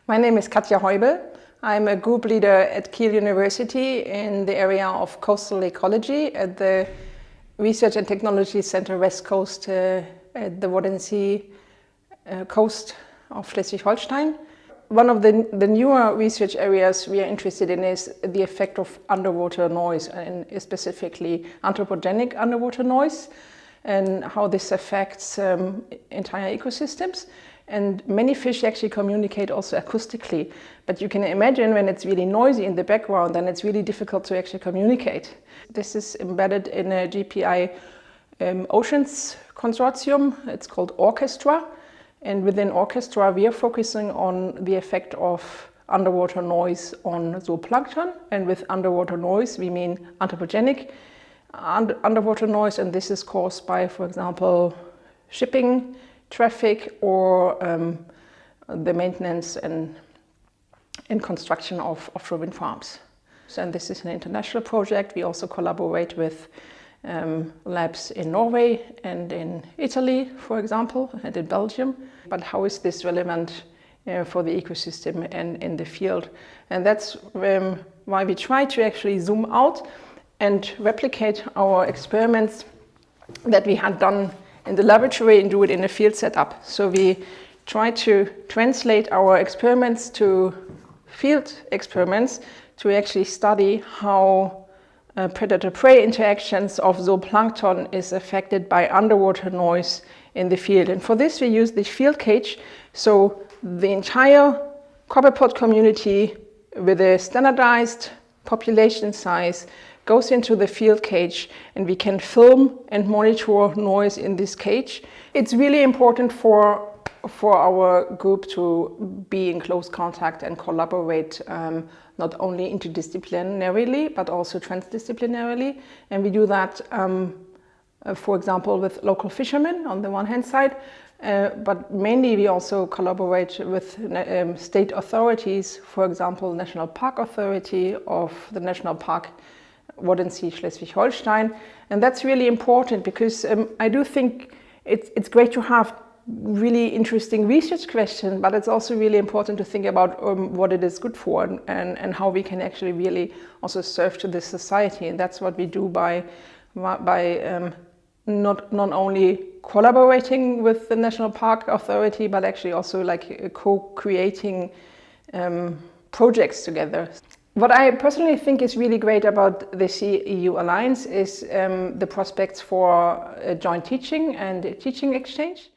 My name is Katja Heubel. I'm a group leader at Kiel University in the area of coastal ecology at the Research and Technology Center West Coast at the Wadden Sea coast of Schleswig-Holstein. One of the newer research areas we are interested in is the effect of underwater noise, and specifically anthropogenic underwater noise, and how this affects entire ecosystems. And many fish actually communicate also acoustically, but you can imagine when it's really noisy in the background, then it's really difficult to actually communicate. This is embedded in a JPI Oceans consortium. It's called ORCHESTRA, and within ORCHESTRA we are focusing on the effect of underwater noise on zooplankton, and with underwater noise we mean anthropogenic underwater noise, and this is caused by, for example, shipping traffic or the maintenance and construction of offshore wind farms. And this is an international project. We also collaborate with labs in Norway and in Italy, for example, and in Belgium. But how is this relevant for the ecosystem and in the field? And that's why we try to actually zoom out and replicate our experiments that we had done in the laboratory and do it in a field setup. So we try to translate our experiments to field experiments to actually study how predator-prey interactions of zooplankton is affected by underwater noise in the field. And for this we use this field cage, so the entire copepod community with a standardized population size goes into the field cage, and we can film and monitor noise in this cage. It's really important for our group to be in close contact and collaborate not only interdisciplinarily but also transdisciplinarily, and we do that for example with local fishermen on the one hand side, but mainly we also collaborate with state authorities, for example National Park Authority of the National Park Wadden Sea, Schleswig-Holstein. And that's really important because I do think it's great to have really interesting research questions, but it's also really important to think about what it is good for and how we can actually really also serve to this society. And that's what we do by not only collaborating with the National Park Authority, but actually also like co-creating projects together. What I personally think is really great about the reSEArch-EU Alliance is the prospects for joint teaching and teaching exchange.